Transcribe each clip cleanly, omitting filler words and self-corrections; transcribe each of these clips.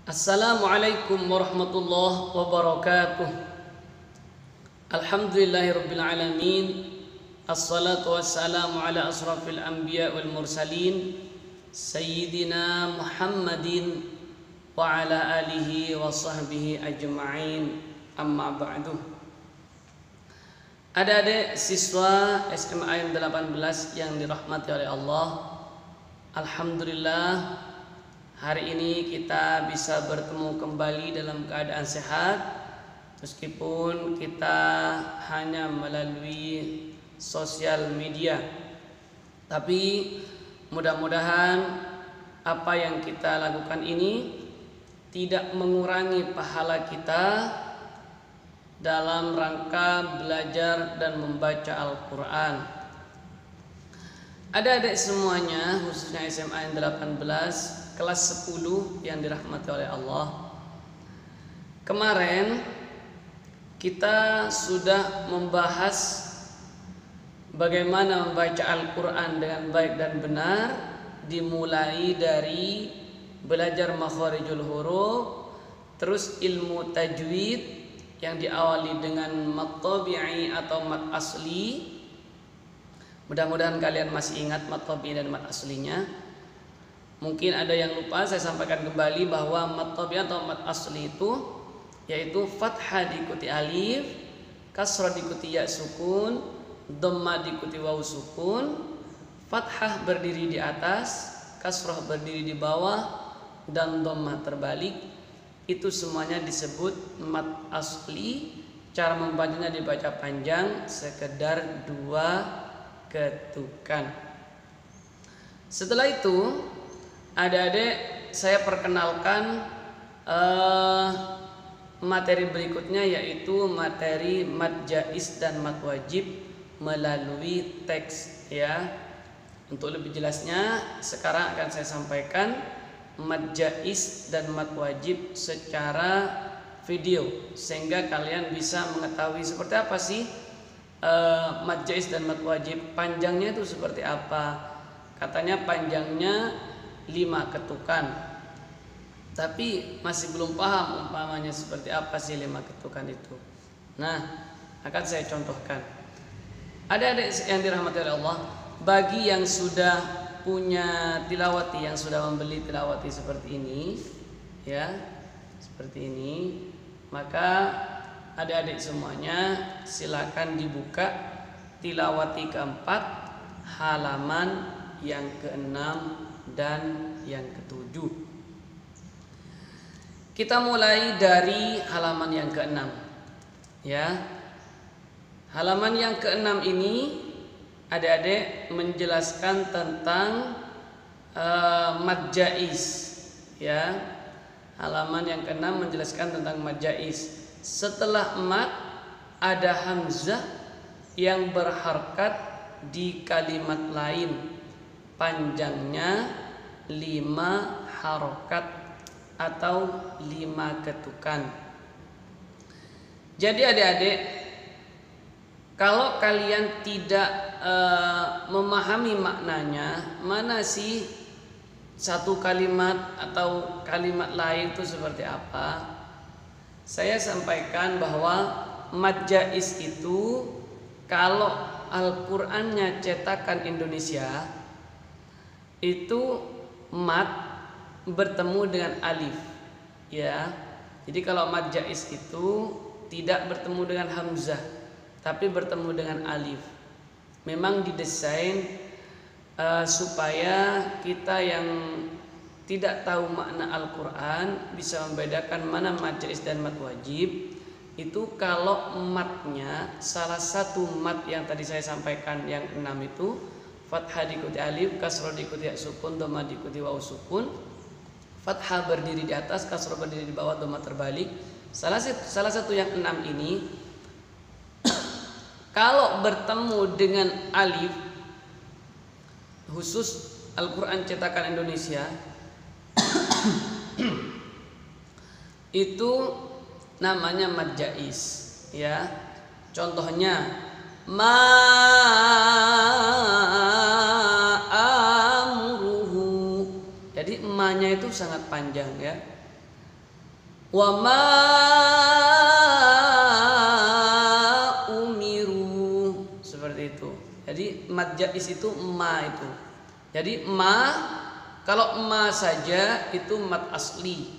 Assalamualaikum warahmatullahi wabarakatuh. Alhamdulillahirabbil alamin. Assalatu wassalamu ala asrafil anbiya wal mursalin sayyidina Muhammadin wa ala alihi wa sahbihi ajma'in. Amma ba'du. Adik-adik siswa SMA 18 yang dirahmati oleh Allah, alhamdulillah hari ini kita bisa bertemu kembali dalam keadaan sehat, meskipun kita hanya melalui sosial media. Tapi mudah-mudahan apa yang kita lakukan ini tidak mengurangi pahala kita dalam rangka belajar dan membaca Al-Quran. Adik-adik semuanya, khususnya SMA 18 kelas 10 yang dirahmati oleh Allah. Kemarin kita sudah membahas bagaimana membaca Al-Quran dengan baik dan benar, dimulai dari belajar makharijul huruf, terus ilmu tajwid yang diawali dengan mat tabi'i atau mat asli. Mudah-mudahan kalian masih ingat mat tabi'i dan mat aslinya. Mungkin ada yang lupa, saya sampaikan kembali bahwa mat tabi'i atau mat asli itu yaitu fathah diikuti alif, kasrah diikuti ya sukun, dhammah diikuti waw sukun, fathah berdiri di atas, kasrah berdiri di bawah, dan dhammah terbalik. Itu semuanya disebut mat asli. Cara membacanya dibaca panjang, sekedar 2 ketukan. Setelah itu, adik-adik saya perkenalkan materi berikutnya, yaitu materi mad jaiz dan mad wajib melalui teks ya. Untuk lebih jelasnya sekarang akan saya sampaikan mad jaiz dan mad wajib secara video, sehingga kalian bisa mengetahui seperti apa sih mad jaiz dan mad wajib. Panjangnya itu seperti apa? Katanya panjangnya 5 ketukan, tapi masih belum paham umpamanya seperti apa sih 5 ketukan itu. Nah, akan saya contohkan. Adik-adik yang dirahmati oleh Allah, bagi yang sudah punya tilawati, yang sudah membeli tilawati seperti ini ya, seperti ini, maka adik-adik semuanya silakan dibuka tilawati keempat, halaman yang ke-6 dan yang ke-7. Kita mulai dari halaman yang ke-6 ya. Halaman yang ke-6 ini adik-adik menjelaskan tentang mad jaiz ya. Halaman yang ke-6 menjelaskan tentang mad jaiz. Setelah mad ada hamzah yang berharkat di kalimat lain, panjangnya 5 harokat atau 5 ketukan. Jadi adik-adik, kalau kalian tidak memahami maknanya, mana sih satu kalimat atau kalimat lain itu seperti apa, saya sampaikan bahwa mad jaiz itu kalau Al-Qur'annya cetakan Indonesia itu mad bertemu dengan alif ya. Jadi kalau mad jaiz itu tidak bertemu dengan hamzah, tapi bertemu dengan alif. Memang didesain supaya kita yang tidak tahu makna Al-Quran bisa membedakan mana mad jaiz dan mad wajib. Itu kalau matnya, salah satu mat yang tadi saya sampaikan yang 6 itu, fathah diikuti alif, kasrah diikuti ya sukun, dhammah diikuti waw sukun, fathah berdiri di atas, kasrah berdiri di bawah, dhammah terbalik. Salah satu yang 6 ini kalau bertemu dengan alif, khusus Al-Quran cetakan Indonesia itu namanya mad jaiz ya. Contohnya ma'amuruhu. Jadi ma-nya itu sangat panjang ya. Wa ma umiru, seperti itu. Jadi mad jaiz itu ma itu. Jadi ma, kalau ma saja itu mad asli.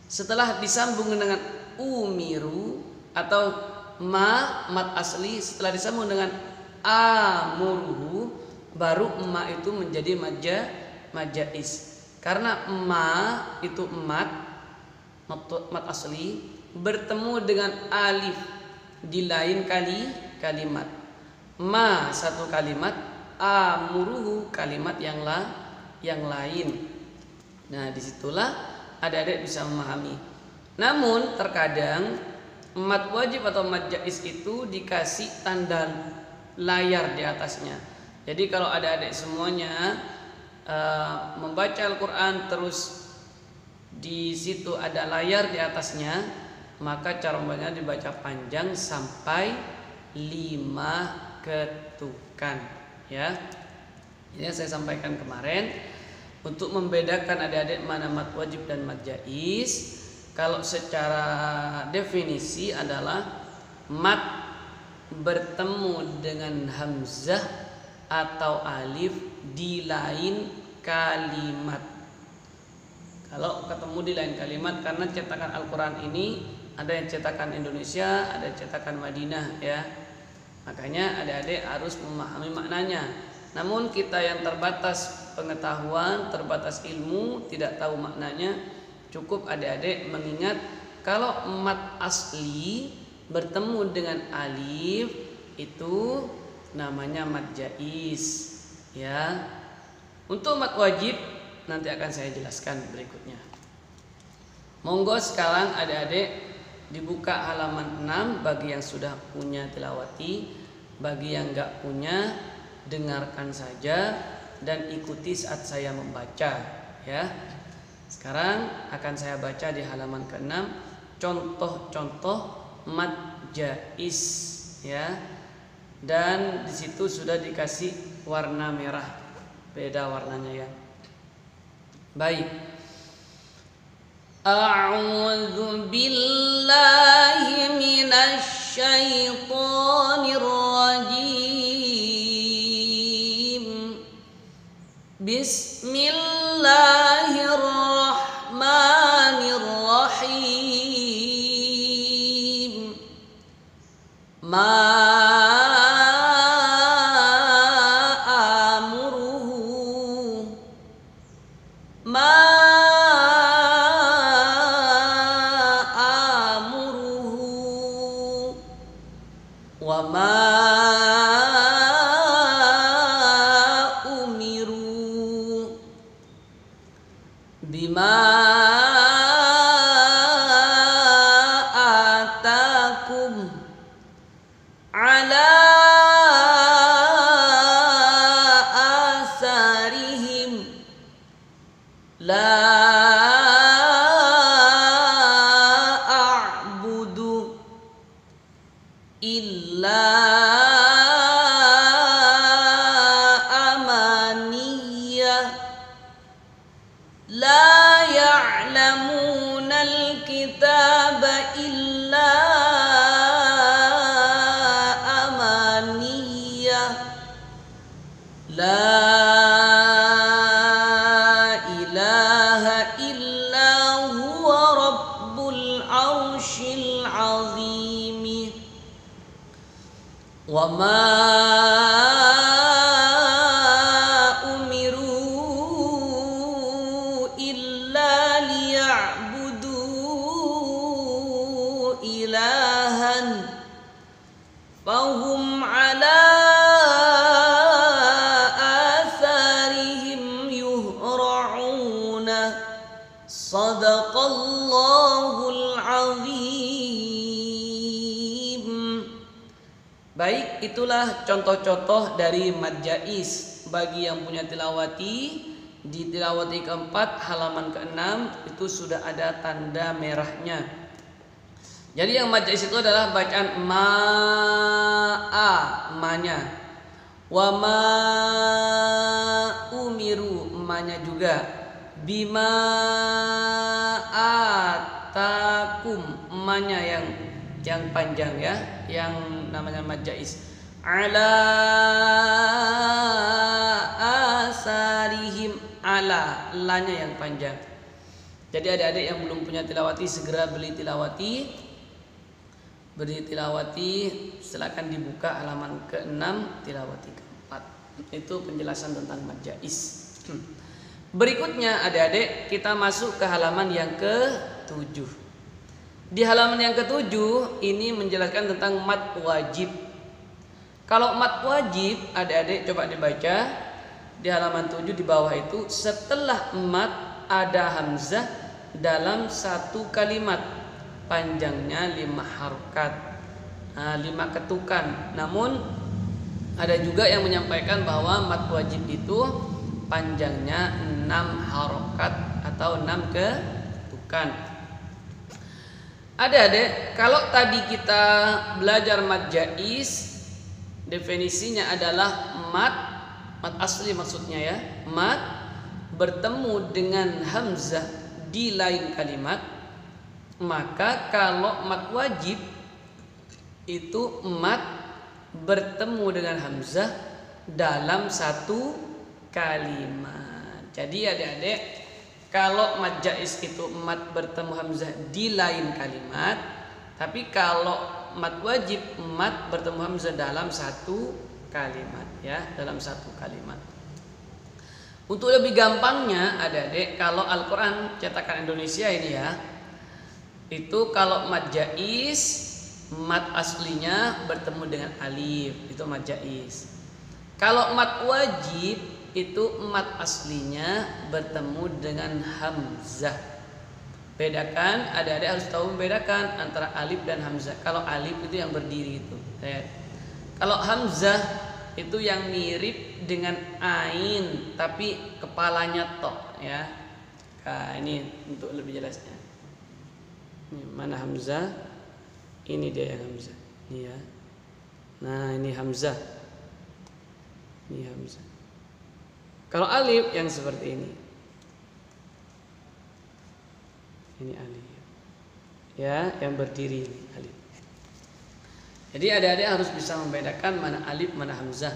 Setelah disambung dengan umiru atau mad asli, setelah disambung dengan amuruhu, baru ma itu menjadi mad jaiz. Karena ma itu mad asli bertemu dengan alif di lain kalimat. Ma satu kalimat, amuruhu kalimat yang lain. Nah, disitulah adik-adik bisa memahami. Namun terkadang mad wajib atau mad jaiz itu dikasih tanda layar di atasnya. Jadi kalau adik-adik semuanya membaca Al-Quran terus di situ ada layar di atasnya, maka cara membacanya dibaca panjang sampai 5 ketukan, ya. Ini saya sampaikan kemarin. Untuk membedakan adik-adik mana mad wajib dan mad jaiz, kalau secara definisi adalah mad bertemu dengan hamzah atau alif di lain kalimat. Kalau ketemu di lain kalimat, karena cetakan Al-Quran ini ada yang cetakan Indonesia, ada cetakan Madinah, ya. Makanya adik-adik harus memahami maknanya. Namun kita yang terbatas pengetahuan, terbatas ilmu, tidak tahu maknanya, cukup adik-adik mengingat kalau mad asli bertemu dengan alif itu namanya mad jaiz, ya. Untuk mad wajib nanti akan saya jelaskan berikutnya. Monggo sekarang adik-adik dibuka halaman 6 bagi yang sudah punya tilawati, bagi yang enggak punya dengarkan saja dan ikuti saat saya membaca, ya. Sekarang akan saya baca di halaman ke-6 contoh-contoh mad jaiz, ya. Dan di situ sudah dikasih warna merah, beda warnanya, ya. Baik. A'udzu billahi minasy syaithanir rajim. Bismillahirrahmanirrahim. Wa ma umiru bima atakum ala asarihim la a'budu illa amaniyah la ya'lamunal kitaba illa amaniyah la ilaha illa huwa rabbul arsyil azim. Wa ma umiru illa liya'budu ilahan fahum ala atharihim yuhra'una. Sadaqallahul azim. Baik, itulah contoh-contoh dari mad jaiz. Bagi yang punya tilawati, di tilawati keempat halaman ke-6 itu sudah ada tanda merahnya. Jadi yang mad jaiz itu adalah bacaan ma'a, ma-nya. Wa ma umiru, ma-nya juga. Bima atak manya yang panjang ya, yang namanya mad jaiz. Ala asarihim, ala, lanya yang panjang. Jadi adik-adik yang belum punya tilawati segera beli tilawati. Silakan dibuka halaman ke-6, tilawati ke-4. Itu penjelasan tentang mad jaiz. Berikutnya adik-adik kita masuk ke halaman yang ke-7. Di halaman yang ke-7 ini menjelaskan tentang mad wajib. Kalau mad wajib adik-adik coba dibaca di halaman 7 di bawah itu, setelah mad ada hamzah dalam satu kalimat, panjangnya 5 harokat, 5 ketukan. Namun ada juga yang menyampaikan bahwa mad wajib itu panjangnya 6 harokat atau 6 ketukan. Adik-adik, kalau tadi kita belajar mad jaiz, definisinya adalah mad asli maksudnya ya, mad bertemu dengan hamzah di lain kalimat. Maka kalau mad wajib itu mad bertemu dengan hamzah dalam satu kalimat. Jadi adik-adik, kalau mad jaiz itu mad bertemu hamzah di lain kalimat, tapi kalau mad wajib mad bertemu hamzah dalam satu kalimat ya, dalam satu kalimat. Untuk lebih gampangnya adik-adik, kalau Al-Quran cetakan Indonesia ini ya, itu kalau mad jaiz mad aslinya bertemu dengan alif, itu mad jaiz. Kalau mad wajib itu mad aslinya bertemu dengan hamzah. Bedakan, adik-adik harus tahu membedakan antara alif dan hamzah. Kalau alif itu yang berdiri itu. Kalau hamzah itu yang mirip dengan ain tapi kepalanya tok ya. Nah, ini untuk lebih jelasnya. Ini mana hamzah? Ini dia yang hamzah. Ini ya. Nah, ini hamzah. Ini hamzah. Kalau alif yang seperti ini. Ini alif. Ya, yang berdiri ini alif. Jadi adik-adik harus bisa membedakan mana alif, mana hamzah.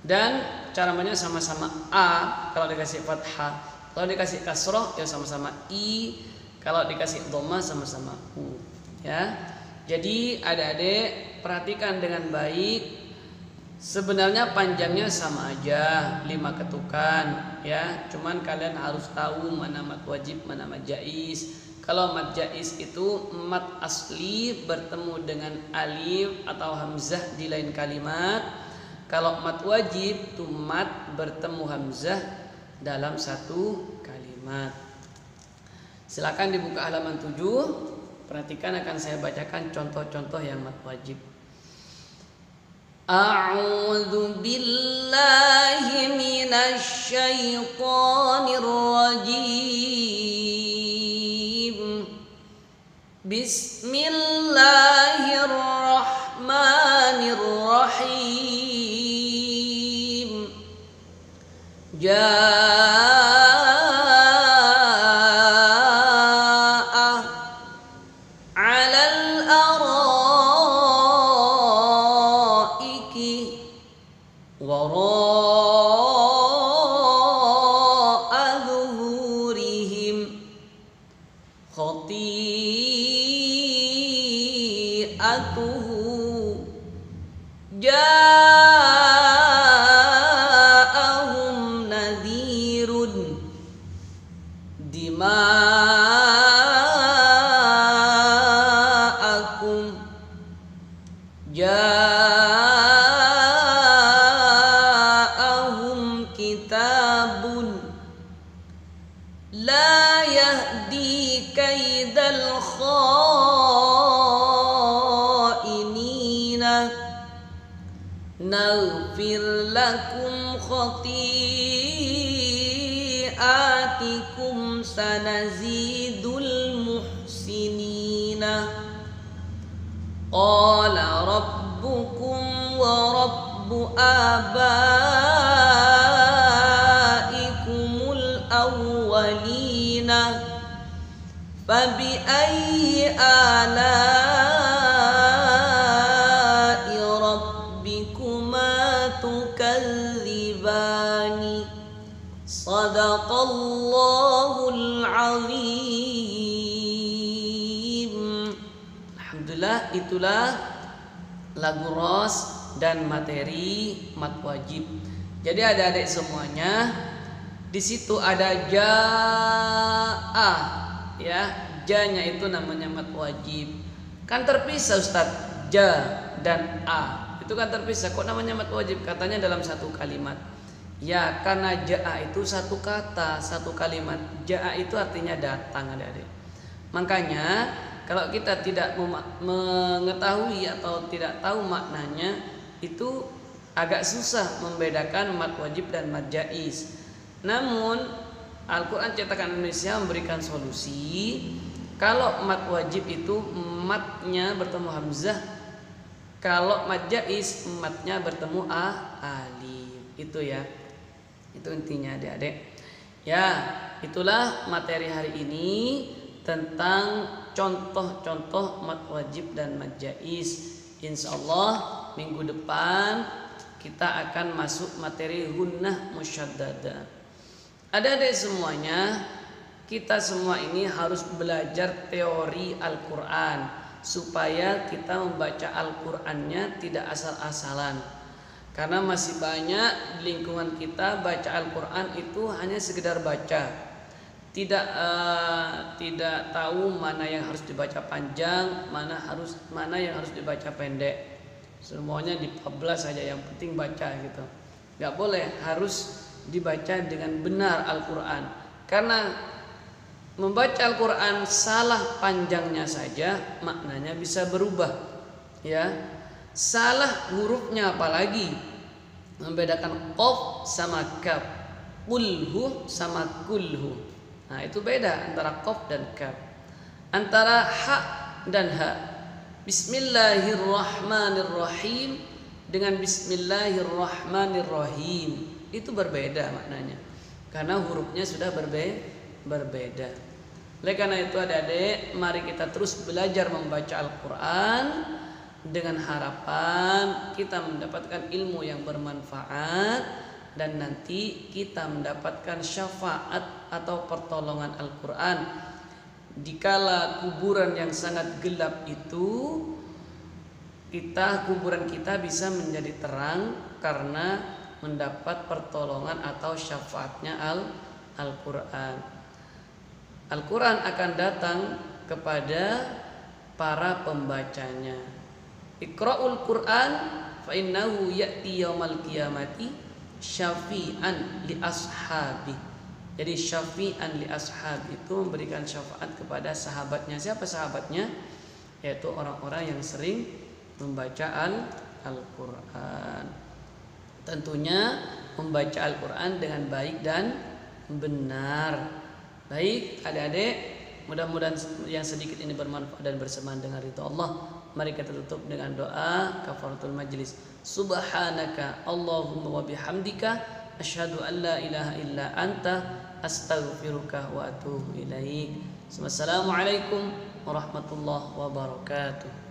Dan cara bacanya sama-sama a kalau dikasih fathah. Kalau dikasih kasroh ya sama-sama i. Kalau dikasih dhamma sama-sama u. Ya. Jadi adik-adik perhatikan dengan baik. Sebenarnya panjangnya sama aja, 5 ketukan ya. Cuman kalian harus tahu mana mad wajib, mana mad jaiz. Kalau mad jaiz itu mad asli bertemu dengan alif atau hamzah di lain kalimat. Kalau mad wajib itu mad bertemu hamzah dalam satu kalimat. Silakan dibuka halaman 7. Perhatikan akan saya bacakan contoh-contoh yang mad wajib. A'udzu billahi minasy syaithanir rajim. Bismillahirrahmanirrahim. Ja'ahum nadhirun dima'akum. Ja'ahum kitabun la yahdi kaidal naghfir lakum khati'atikum sanazidul muhsinina. Qala rabbukum wa rabbu abaikumul awwalina Fabi'ayyi ala'i rabbikuma tukadzibani. Shadaqallahul azim. Alhamdulillah, itulah lagu ros dan materi mat wajib. Jadi adik-adik semuanya, di situ ada ja'a, ya, ja-nya itu namanya mat wajib. Kan terpisah Ustaz, ja dan a. Itu kan terpisah. Kok namanya mat wajib? Katanya dalam satu kalimat. Ya, karena ja'a itu satu kata, satu kalimat. Ja'a itu artinya datang, adik-adik. Makanya kalau kita tidak mengetahui atau tidak tahu maknanya, itu agak susah membedakan mat wajib dan mat jaiz. Namun Al-Quran Cetakan Indonesia memberikan solusi. Kalau mat wajib itu matnya bertemu hamzah, kalau mat jaiz matnya bertemu alif. Itu ya, itu intinya adik-adik. Ya, itulah materi hari ini tentang contoh-contoh mat wajib dan mat jaiz. Insyaallah minggu depan kita akan masuk materi gunnah musyaddadah. Adik-adik semuanya, kita semua ini harus belajar teori Al-Quran supaya kita membaca Al-Qurannya tidak asal-asalan. Karena masih banyak di lingkungan kita baca Al-Quran itu hanya sekedar baca. Tidak tahu mana yang harus dibaca panjang, mana yang harus dibaca pendek. Semuanya dipublish saja, yang penting baca gitu. Gak boleh, harus dibaca dengan benar Al-Quran. Karena membaca Al-Quran salah panjangnya saja maknanya bisa berubah. Ya, salah hurufnya apalagi, membedakan qaf sama kaf, qulhu sama kulhu. Nah, itu beda antara qaf dan kaf, antara ha dan ha. Bismillahirrahmanirrahim dengan Bismillahirrahmanirrahim itu berbeda maknanya, karena hurufnya sudah berbeda. Oleh karena itu adik-adik, mari kita terus belajar membaca Al-Quran dengan harapan kita mendapatkan ilmu yang bermanfaat dan nanti kita mendapatkan syafaat atau pertolongan Al-Quran. Dikala kuburan yang sangat gelap itu, kuburan kita bisa menjadi terang karena mendapat pertolongan atau syafaatnya Al-Quran. Al-Quran akan datang kepada para pembacanya. Iqra'ul Quran fa innahu ya'ti yaumal qiyamati syafi'an li ashabi. Jadi syafi'an li ashabi itu memberikan syafaat kepada sahabatnya. Siapa sahabatnya? Yaitu orang-orang yang sering membaca Al-Quran. Tentunya membaca Al-Quran dengan baik dan benar. Baik adik-adik, mudah-mudahan yang sedikit ini bermanfaat dan berseman dengan ridha Allah. Mari kita tutup dengan doa kafaratul majlis. Subhanaka Allahumma wa bihamdika asyhadu an la ilaha illa anta astaghfiruka wa atubu ilaik. Wassalamualaikum warahmatullahi wabarakatuh.